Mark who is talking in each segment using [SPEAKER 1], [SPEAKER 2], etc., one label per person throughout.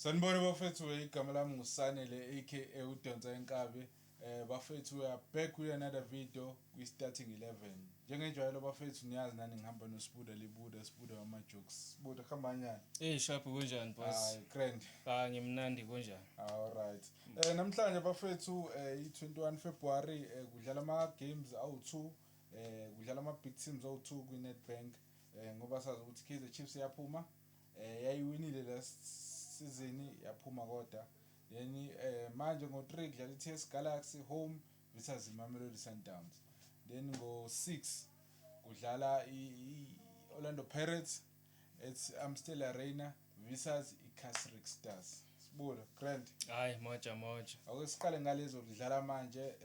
[SPEAKER 1] Sanibona bafethu igama lami nguSanele aka uDonsa Inkabi. Bafethu we are back with another video kwi starting 11. Njengenjalo bafethu niyazi nani ngihamba noSibuda Libuda Sibuda wama jokes. Sibuda khamba nyana.
[SPEAKER 2] Shaphu kunjani boss?
[SPEAKER 1] Hayi grand.
[SPEAKER 2] Ngimnandi kunjani?
[SPEAKER 1] All right. Namhlanje bafethu i21 February kudlala ama games awu2 kudlala ama big teams awu2 kwi Nedbank ngoba sazi ukuthi Kaizer Chiefs yaphuma yayiwinile last season yaphuma kodwa then manje ngo3 kudlala iTS Galaxy home versus Mamelodi Sundowns, then ngo6 kudlala iOrlando Pirates at Amstel Arena versus iCasrick Stars. Sibuda grand.
[SPEAKER 2] Hayi moja.
[SPEAKER 1] Ake siqale ngalezo kudlala manje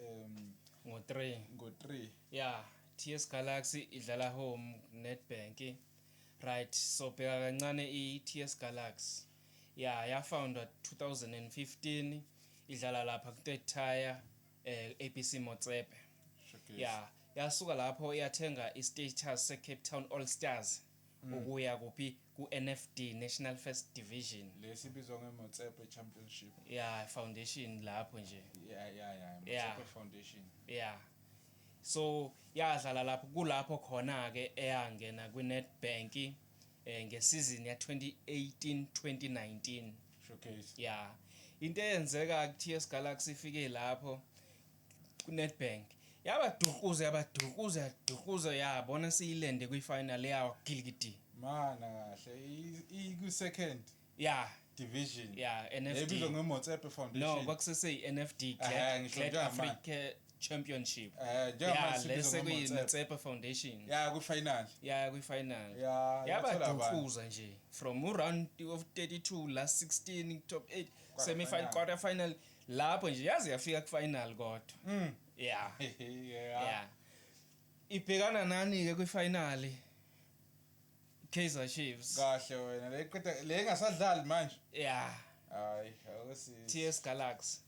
[SPEAKER 2] ngo3. Yeah, TS Galaxy idlala home Nedbank. Right, so bheka kancane iTS Galaxy. Yeah, yafoundwa 2015 idlala lapha ku3rd tier ABC Motsepe. Yeah, yasuka lapho yathenga istatus seCape Town All Stars ukuya kuphi ku-NFD National First Division.
[SPEAKER 1] Lesibizwa ngeMotsepe Championship.
[SPEAKER 2] Yeah, foundation lapho nje.
[SPEAKER 1] Yeah, Motsepe Foundation.
[SPEAKER 2] Yeah. So yadlala lapho kulapho khona ke eyangena kwiNedbank ngesizini ya 2018-2019
[SPEAKER 1] showcase.
[SPEAKER 2] Yeah, into eyenzeka kuTS Galaxy ifike lapho kuNedbank yabadukuza yabona siyilende kwifinal yawo Gilgidi
[SPEAKER 1] Mana kahle iku second division.
[SPEAKER 2] Yeah, NFD.
[SPEAKER 1] Ebizwa ngeMotsepe Foundation.
[SPEAKER 2] No, kwakusese NFD Glad Africa Championship. Lese kuyiMotsepe Foundation. Kwi-final. Yabadukuza nje from round of 32 last 16 top 8 semi-final quarter final lapho nje yaze yafika ku-final kodwa. Yeah. Ibhekana nani ke kwi-final? Kaizer Chiefs.
[SPEAKER 1] Kahle wena le ngasadlali manje. Hayi
[SPEAKER 2] TS Galaxy.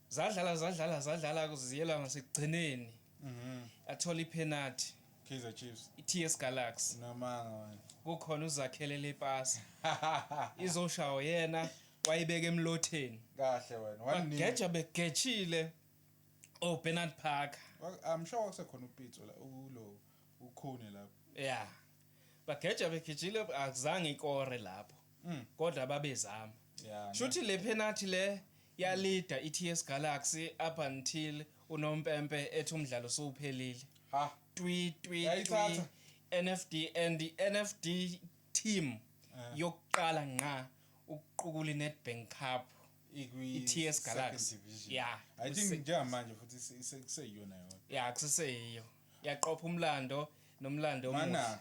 [SPEAKER 2] Zadlala kuziyela ngasekugcineni. Athola ipenalty.
[SPEAKER 1] Kaizer Chiefs.
[SPEAKER 2] iTS Galaxy.
[SPEAKER 1] Namanga wena.
[SPEAKER 2] Kukhona uzakhelele ipasi. Izoshawo yena wayibeka emlotheni.
[SPEAKER 1] Kahle wena.
[SPEAKER 2] Wageja begechile Bernard Parker.
[SPEAKER 1] I'm sure wakusekhona uPitso la ulo ukhone lapho.
[SPEAKER 2] Yeah. Bageja begejile akuzange ikore lapho. Kodwa babezama. Shuthi le penalty le ya leader iTS Galaxy up until uNompempe ethi umdlalo sowuphelile. Twi NFD and the NFD team yokuqala nqa ukuqukula iNedbank Cup iTS Galaxy.
[SPEAKER 1] I think njengamanje futhi sekuseyiyona yona.
[SPEAKER 2] Kuseseyiyo. Yaqopha umlando nomlando omuhle.
[SPEAKER 1] Mana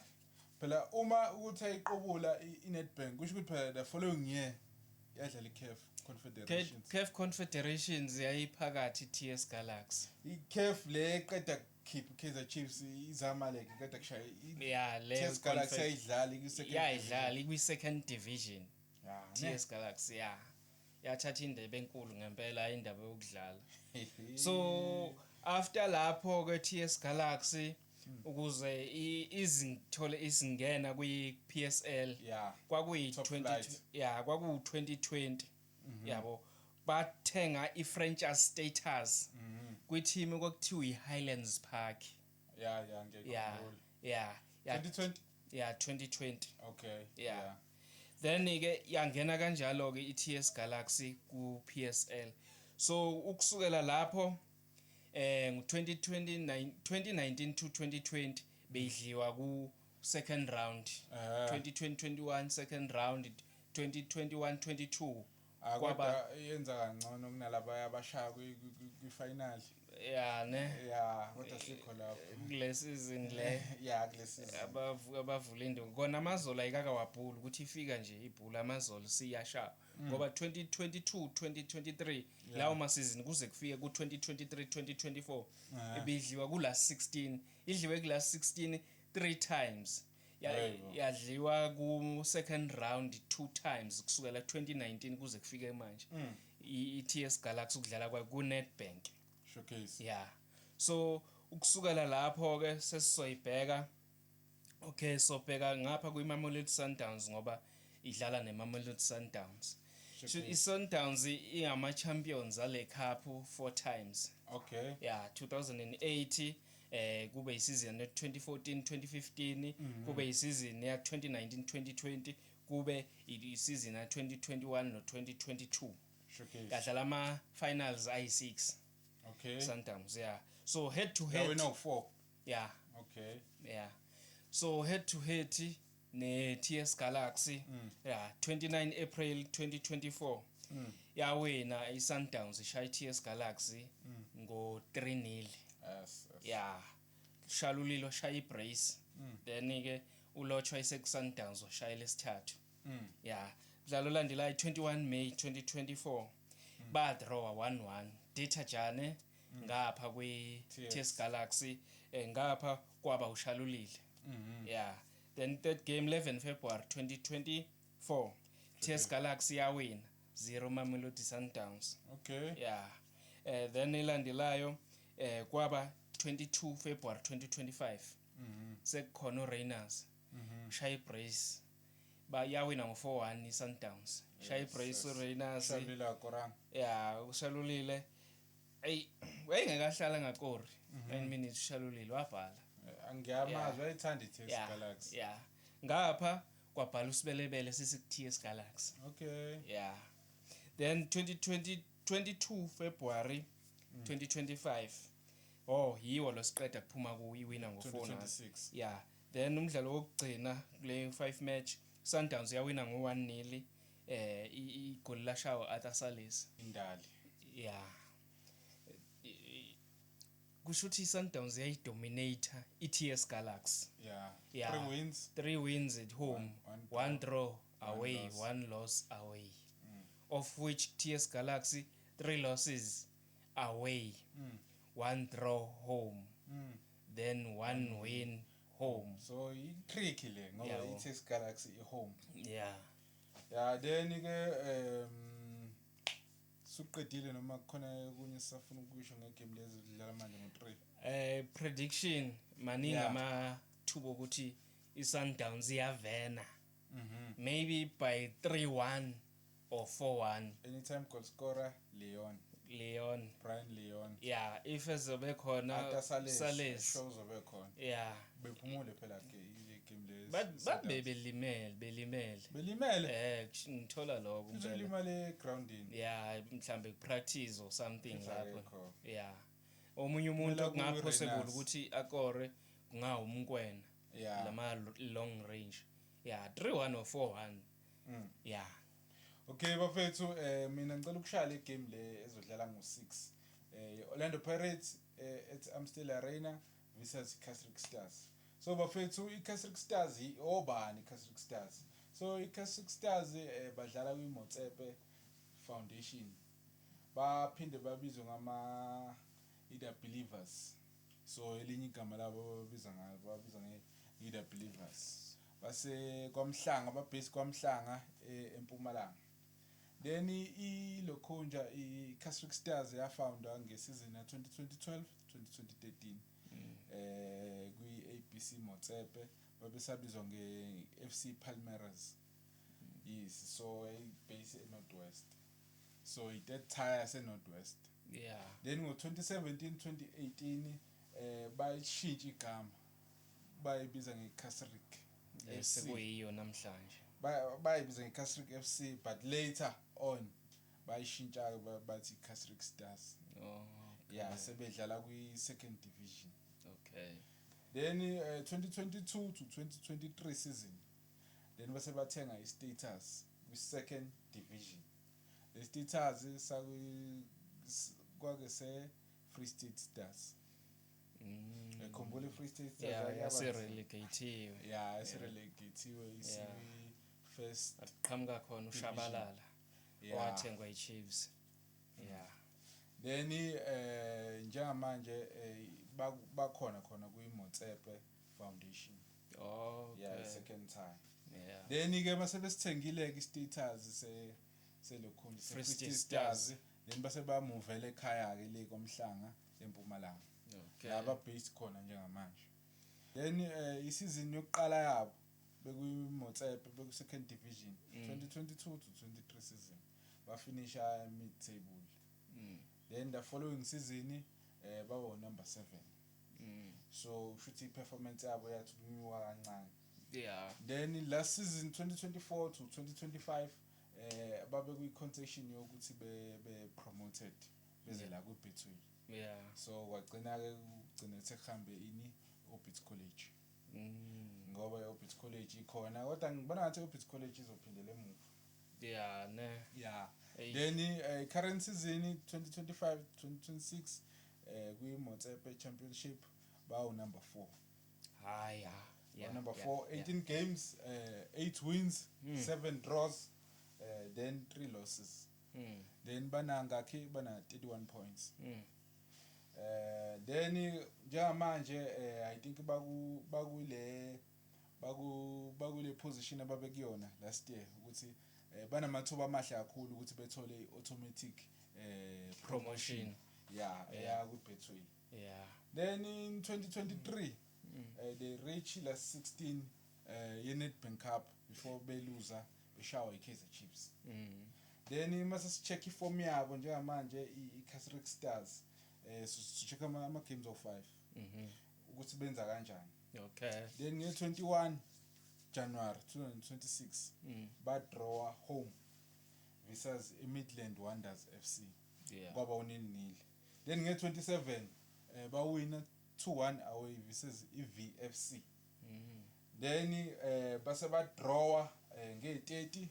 [SPEAKER 1] phela uma ukuthi ayiqobula iNedbank kusho ukuthi phela the following year yadlala iCAF Confederations.
[SPEAKER 2] CAF Confederations yayiphakathi iTS Galaxy.
[SPEAKER 1] iCAF le eqeda keep Kaizer Chiefs izamaleke eqeda kushaya.
[SPEAKER 2] TS
[SPEAKER 1] Galaxy ayidlala kwi-second.
[SPEAKER 2] Idlala kwi-second division. TS Galaxy yathatha indebe enkulu ngempela indaba yokudlala. So after lapho ke TS Galaxy ukuze izithole isingena kwi-PSL kwakuyi-2020 yabo bathenga i-franchise status kwi-team okwakuthiwa i-Highlands Park.
[SPEAKER 1] Ngiyakhumbula. 2020.
[SPEAKER 2] 2020.
[SPEAKER 1] Okay.
[SPEAKER 2] Then ke yangena kanjalo ke iTS Galaxy ku PSL. So ukusukela lapho ngo2019 to 2020 beyidliwa ku second round. 2020-21 second round, 2021-22
[SPEAKER 1] kwaba yenza kangcono kunalaba abashaya kwi-final. Kodwa sikho lapho
[SPEAKER 2] kule season le.
[SPEAKER 1] Kule season
[SPEAKER 2] abavula indongo kona amazolo ayikaka wabhula ukuthi ifika nje ibhula amazolo siyasha ngoba 2022-2023 lawo ma season kuze kufike ku2023-2024 ebidliwa ku last 16 idliwe ku last 16 3 times. Yadliwa ku second round 2 times kusukela 2019 kuze kufike manje. iTS Galaxy ukudlala kwa ku Nedbank
[SPEAKER 1] showcase.
[SPEAKER 2] So ukusukela lapho ke sesizoyibheka Okay, so bheka ngapha kwiMamelodi Sundowns ngoba idlala neMamelodi Sundowns. i-Sundowns ingama champions ale cup 4 times.
[SPEAKER 1] Okay.
[SPEAKER 2] Yeah, 2008 kube isizini ya 2014 2015 kube isizini ya 2019 2020 kube isizini ya 2021 no 2022
[SPEAKER 1] Showcase.
[SPEAKER 2] kadlala ama finals ayi6
[SPEAKER 1] Okay.
[SPEAKER 2] Sundowns. Yeah, so head to
[SPEAKER 1] Yeah, we
[SPEAKER 2] head.
[SPEAKER 1] know 4.
[SPEAKER 2] Yeah,
[SPEAKER 1] Okay.
[SPEAKER 2] yeah, so head to head ne TS Galaxy. Yeah, 29 April 2024 yawina i-Sundowns ishaya i-TS Galaxy ngo 3-0.
[SPEAKER 1] Yes.
[SPEAKER 2] Yeah, Shalulilo shaya i-brace then ke uLotshwa iseku-Sundowns washaya lesithathu. Yeah, mdlalo landelayo 21 May 2024 ba draw 1-1 Data Jane ngapha kwi TS Galaxy ngapha kwaba ushalulile. Yeah, then third game 11 February 2024 TS Galaxy yawina 0 Mamelodi Sundowns.
[SPEAKER 1] Okay.
[SPEAKER 2] Yeah, then elandelayo kwaba 22 February 2025 sekukhona uRainers shaya ibrace yawina ngo 4-1 iSundowns. Shaya ibrace uRainers.
[SPEAKER 1] Shalila Korang.
[SPEAKER 2] Yeah, ushalulile wayengakahlala ngakori 9 minutes ushalulile wabhala.
[SPEAKER 1] Angiyamazi wayithanda iTS Galaxy.
[SPEAKER 2] Yeah, ngapha kwabhala usibelebele sisiku-TS Galaxy.
[SPEAKER 1] Okay.
[SPEAKER 2] Yeah, then 22 February 2025 yiwo lo siqeda kuphuma kuyiwina ngo 4-0.
[SPEAKER 1] 2026.
[SPEAKER 2] Yeah, then umdlalo wokugcina kule 5 match Sundowns yawina ngo 1-0 igoli lashawa Atasalis
[SPEAKER 1] Indali.
[SPEAKER 2] yeah. Kusho ukuthi iSundowns yayidominator iTS Galaxy.
[SPEAKER 1] Yeah. 3 wins.
[SPEAKER 2] 3 wins at home, one draw away,
[SPEAKER 1] loss.
[SPEAKER 2] 1 loss away. Of which TS Galaxy 3 losses away, 1 draw home, then 1 win home.
[SPEAKER 1] So tricky le ngoba
[SPEAKER 2] Yabo.
[SPEAKER 1] iTS Galaxy home.
[SPEAKER 2] Yeah.
[SPEAKER 1] Yeah, then ke suqedile noma khona kunye sifuna ukusho ngegame lezi dlala manje ngo3.
[SPEAKER 2] Prediction maningi amathuba ukuthi iSundowns iyavena. Maybe by 3-1 or 4-1.
[SPEAKER 1] Anytime goal scorer
[SPEAKER 2] Leon.
[SPEAKER 1] Brian Leon.
[SPEAKER 2] Yeah, if ezobe khona
[SPEAKER 1] Sales shows obe khona.
[SPEAKER 2] Yeah.
[SPEAKER 1] Bephumule phela ke game lezi.
[SPEAKER 2] But belimele. Ngithola lokho
[SPEAKER 1] Kuthi limale grounding.
[SPEAKER 2] Yeah, mhlambe practice or something lapho. Yeah. Omunye
[SPEAKER 1] Kumele
[SPEAKER 2] umuntu kunga possible
[SPEAKER 1] Rainers.
[SPEAKER 2] ukuthi akore kungawumkwena.
[SPEAKER 1] Yeah.
[SPEAKER 2] Lama long range. Yeah, 3-1 or 4-1. Yeah.
[SPEAKER 1] Okay bafethu mina ngicela ukushaya le game le ezodlala ngo6. Orlando Pirates at Amstel Arena versus Casrick Stars. So bafethu iCasrick Stars obani iCasrick Stars. So iCasrick Stars badlala kwiMotsepe Foundation. Baphinde babizwe ngama Ida Believers. So elinye igama labo babiza ngalo babiza ngeIda Believers. Base kwaMhlanga babase kwaMhlanga eMpumalanga. Then ilokhonja iCasrick Stars yafoundwa ngesizini ya 2012 2013 kwi-ABC Motsepe babesabizwa ngeFC Palmeiras. Yes, so base eNorthwest. So that tires eNorthwest.
[SPEAKER 2] Yeah.
[SPEAKER 1] Then ngo2017 2018 bayishintsha igama bayibiza ngeCasrick FC.
[SPEAKER 2] Sekuyiyo namhlanje.
[SPEAKER 1] Bayibiza ngeCasrick FC but later on bayishintsha bathi Casrick Stars.
[SPEAKER 2] Oh. Okay.
[SPEAKER 1] Yeah, sebedlala kwi-2nd division.
[SPEAKER 2] Okay.
[SPEAKER 1] Then 2022 to 2023 season then base bathenga iStatus kwi-2nd division. The Status kwake se Free State Stars. Ekhumbula iFree State Stars
[SPEAKER 2] yaserelegatiwe.
[SPEAKER 1] Yeah, yaserelegatiwe isi first
[SPEAKER 2] aqhamuka khona uShabalala wathengwa iChiefs. Yeah.
[SPEAKER 1] Then njengamanje bakhona khona kwiMotsepe Foundation.
[SPEAKER 2] Okay.
[SPEAKER 1] Yeah, second time.
[SPEAKER 2] Yeah.
[SPEAKER 1] Then ke masebesithengile ke iStatus selokhonje
[SPEAKER 2] Free
[SPEAKER 1] State
[SPEAKER 2] State
[SPEAKER 1] Stars then base bamuvela ekhaya ke le koMhlanga eMpumalanga.
[SPEAKER 2] Okay.
[SPEAKER 1] Laba based khona njengamanje. Then isizini yokuqala yabo bekuyimotsepe beku second division 2022 to 23 season. bafinisha mid table. Then the following season baba number 7. So shuthi performance yabo yathi kunyuka kancane.
[SPEAKER 2] Yeah.
[SPEAKER 1] Then last season 2024 to 2025 babe kwi contention yokuthi be promoted beze la ku Betway.
[SPEAKER 2] Yeah.
[SPEAKER 1] So kwagcina ke ugcina sekhambe ini Orbit College. Ngoba Orbit College ikhona kodwa ngibona ngathi Orbit College izophindela emuva.
[SPEAKER 2] Yeah, ne.
[SPEAKER 1] Yeah.
[SPEAKER 2] Hey.
[SPEAKER 1] Then current season 2025-2026 kwi Motsepe Championship bawu number 4.
[SPEAKER 2] Yeah.
[SPEAKER 1] Number 4, 18 games, 8 wins, 7 draws, then 3 losses. Then bananga ke bana 31 points. Then njengamanje I think bakule position ababekuyona last year ukuthi banamathuba amahle kakhulu ukuthi bethole automatic promotion. Yeah, ku Betway.
[SPEAKER 2] Yeah.
[SPEAKER 1] Then in 2023 they reached last 16 ye-Nedbank Cup before beluza beshawa i-Kaizer Chiefs. Then mase sicheck iform yabo njengamanje i-Casrick Stars sicheck ama games of 5 ukuthi benza kanjani.
[SPEAKER 2] Okay.
[SPEAKER 1] Then nge-21 January 2026 ba draw home versus Midland Wonders FC.
[SPEAKER 2] Yeah.
[SPEAKER 1] Kwaba unini. Then nge-27 ba win 2-1 away versus VFC. Then base ba draw nge-30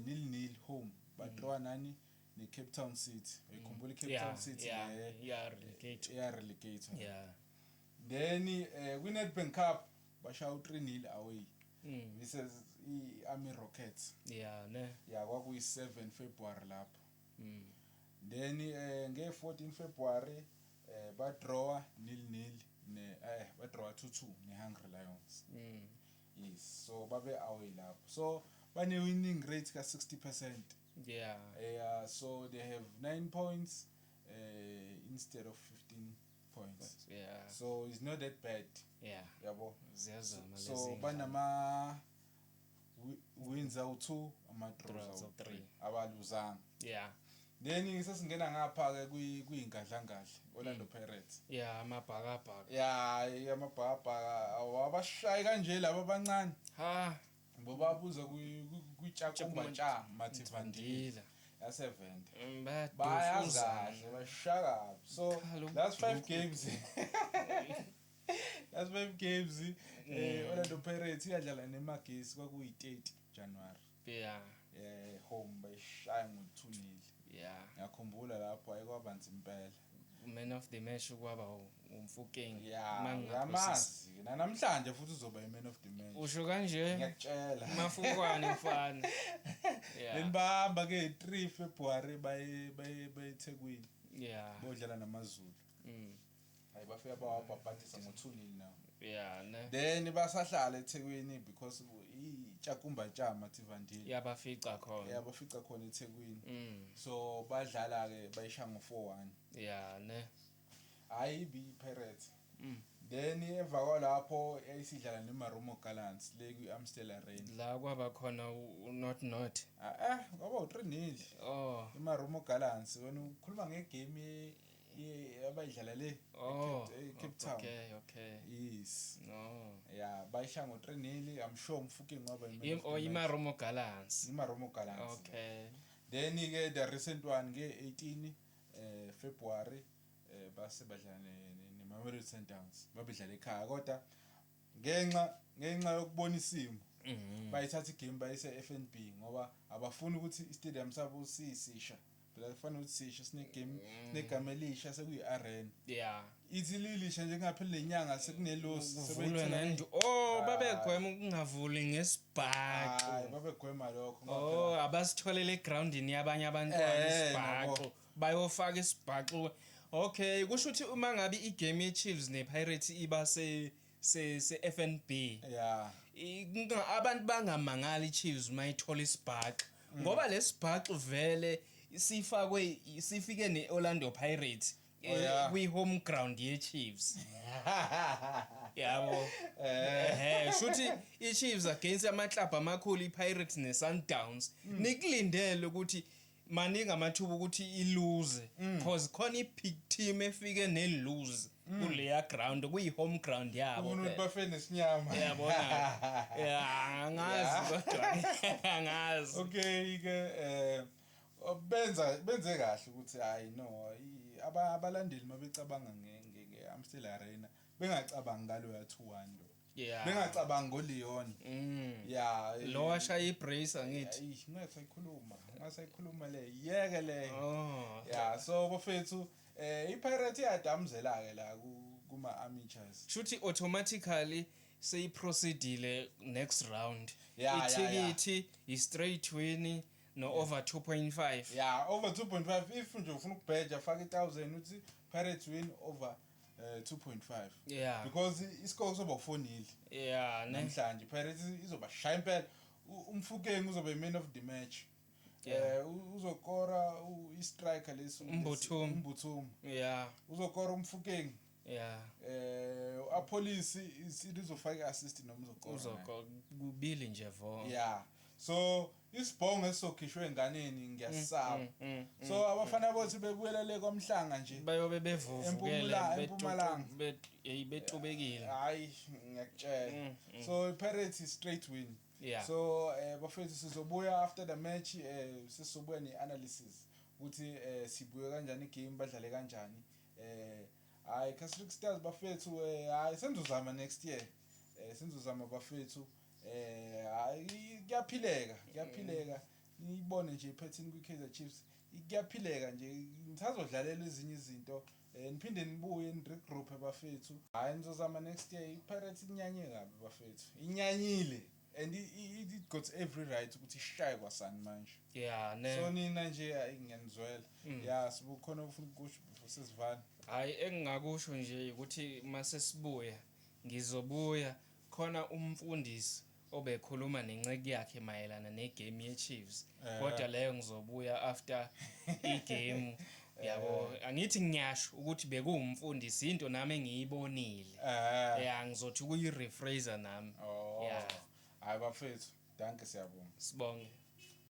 [SPEAKER 1] 0-0 home ba draw nani ne Cape Town City. Ikhumbula Cape Town City
[SPEAKER 2] yeah,
[SPEAKER 1] relegator.
[SPEAKER 2] Yeah.
[SPEAKER 1] Then kwi Nedbank Cup bashaya 3-0 away versus iArmy Rockets.
[SPEAKER 2] Yeah, ne.
[SPEAKER 1] Yeah, kwakuyi 7 February lapho. Then nge-14 February ba draw 0-0 ne ba draw 2-2 ne Hungry Lions. Yes, so babe away lapho. So bane winning rate ka 60%.
[SPEAKER 2] Yeah.
[SPEAKER 1] So they have 9 points instead of 15 points.
[SPEAKER 2] Yeah.
[SPEAKER 1] So it's not that bad.
[SPEAKER 2] Yeah.
[SPEAKER 1] Yabo.
[SPEAKER 2] Ziyazama lezi.
[SPEAKER 1] So banama wins awu2 ama draws awu3 abaluzanga.
[SPEAKER 2] Yeah.
[SPEAKER 1] Then sesingena ngapha ke kuyinkadlangadla Orlando Pirates.
[SPEAKER 2] Yeah, amabhakabhaka.
[SPEAKER 1] Yeah, amabhakabhaka awabashayi kanje laba abancane. Ngoba babuza kuTshakumba Ntsha Mativandile yase-Venda. Bayazazi bashaka. So that's 5 games. That's 5 games. Orlando Pirates iyadlala neMagesi kwakuyi-30 January.
[SPEAKER 2] Yeah.
[SPEAKER 1] Home bayishaya ngo-2-0.
[SPEAKER 2] Yeah.
[SPEAKER 1] Ngiyakhumbula lapho ayikwabanzi impela.
[SPEAKER 2] Man of the match kwaba umfukeng.
[SPEAKER 1] Yeah, yamazi. Namhlanje futhi uzoba i-man of the match.
[SPEAKER 2] Usho kanje?
[SPEAKER 1] Ngiyakutshela.
[SPEAKER 2] Mafukwane mfana. Yeah.
[SPEAKER 1] Then bahamba ke 3 February baye eThekwini.
[SPEAKER 2] Yeah.
[SPEAKER 1] Bodlala namaZulu. Hayi bafika bawabhabhadisa ngo-2-0 now.
[SPEAKER 2] Yeah, ne.
[SPEAKER 1] Then basahlala eThekwini because iTshakumba Ntsha Mativandile.
[SPEAKER 2] Yabafica khona.
[SPEAKER 1] Yabafica khona eThekwini. So badlala ke bayisha ngo-4-1.
[SPEAKER 2] Yeah, ne.
[SPEAKER 1] Hayi Pirates. Then emva kwalapho yayisidlala neMarumo Gallants le kwi-Amstel Arena.
[SPEAKER 2] La kwaba khona not.
[SPEAKER 1] Kwaba u-3-0.
[SPEAKER 2] Oh.
[SPEAKER 1] iMarumo Gallants wena ukhuluma ngegame abayidlala le Cape Town.
[SPEAKER 2] Okay.
[SPEAKER 1] Yes.
[SPEAKER 2] No.
[SPEAKER 1] Yeah, bayisha ngo-3-0. I'm sure umfuke ngoba
[SPEAKER 2] iMarumo Gallants.
[SPEAKER 1] iMarumo Gallants.
[SPEAKER 2] Okay.
[SPEAKER 1] Then ke the recent one nge-18 February base badlala neMamelodi Sundowns. Babedlala ekhaya kodwa ngenxa yokubona isimo bayithatha igame bayise FNB ngoba abafuni ukuthi istadium sabo sisisha. Phela kufanele ukuthi sisha sinegame elisha sekuyi-arena.
[SPEAKER 2] Yeah.
[SPEAKER 1] Ithi lilisha nje ngaphela lenyanga sekunelosi
[SPEAKER 2] sebeyithula nje. Babegwema ukungavuli ngesibhaxo.
[SPEAKER 1] Hayi babegwema lokho.
[SPEAKER 2] Abasitholele egroundini yabanye abantwana isibhaxo. Bayofaka isibhaxo. Okay, kusho ukuthi uma ngabe igame yeChiefs nePirates iba se FNB.
[SPEAKER 1] Yeah.
[SPEAKER 2] Abantu bangamangali iChiefs mayithola isibhaxo. Ngoba lesibhaxo vele sifike neOrlando Pirates kwi home ground yeChiefs. Yabo. Shuthi iChiefs against amaclub amakhulu iPirates neSundowns nikulindele ukuthi maningi amathuba ukuthi ilose because khona i-big team efike ne-lose kuleya ground kuyi-home ground yabo
[SPEAKER 1] ukuthi bafene nesinyama
[SPEAKER 2] yabona ya angazi kodwa angazi
[SPEAKER 1] okay ke benze kahle ukuthi hayi no abalandeli mabecabanga nge-Amstel Arena bengacabangi ngalo ya 2-1 lo
[SPEAKER 2] yeah
[SPEAKER 1] bengacabangi ngoLeon yeah
[SPEAKER 2] lo washaya ibrace angithi
[SPEAKER 1] ngasayikhuluma le yeke le
[SPEAKER 2] oh
[SPEAKER 1] yeah so bafethu iPirate iyadamzela ke la kuma amateurs
[SPEAKER 2] shuthi automatically seyiproceedile next round
[SPEAKER 1] Yeah,
[SPEAKER 2] ithikithi i-straight win no over 2.5
[SPEAKER 1] yeah over 2.5 if nje ufuna ukubheja faka 1000 uthi Pirates win over 2.5
[SPEAKER 2] yeah
[SPEAKER 1] because iscore soba kufonile
[SPEAKER 2] yeah
[SPEAKER 1] namhlanje Pirates izoba shaya impela umfukeng uzoba iman of the match uzokora istriker leso Mbuthumi
[SPEAKER 2] yeah
[SPEAKER 1] uzokora umfukeng
[SPEAKER 2] yeah
[SPEAKER 1] apolice izofaka assist noma uzokora
[SPEAKER 2] kubili nje vo
[SPEAKER 1] yeah so isibhongo esokhishwe enganeni ngiyasaba so abafana bothi bebuyela le kwamhlanga nje
[SPEAKER 2] bayobe bevuvukele
[SPEAKER 1] eMpumalanga
[SPEAKER 2] betubekile
[SPEAKER 1] hayi ngiyakutshela so iPirates straight win
[SPEAKER 2] yeah
[SPEAKER 1] so bafethu sizobuya after the match sizobuya neanalysis ukuthi sibuye kanjani igame badlale kanjani hayi Catholic Stars bafethu hayi senzozama next year senzozama bafethu hayi kuyaphileka niyibone nje ipattern kwiKaizer Chiefs kuyaphileka nje ngisazodlalela ezinye izinto niphinde nibuye niregroup bafethu hayi nizozama next year iPirates inyanye kabi bafethu inyanyile and it got every right ukuthi ishaye kwaSan manje
[SPEAKER 2] yeah ne
[SPEAKER 1] so nina nje ngiyanizwela yeah sibukhona ufuna ukusho before sesivala
[SPEAKER 2] hayi engingakusho nje ukuthi mase sibuya ngizobuya khona umfundisi obekhuluma nenceke yakhe mayelana negame yeChiefs kodwa leyo ngizobuya after igame yabo angithi ngiyasho ukuthi bekuwumfundisi into nami engiyibonile yeah ngizothi kuyi rephrase nami
[SPEAKER 1] yeah hayi bafethu danke siyabonga
[SPEAKER 2] sibonge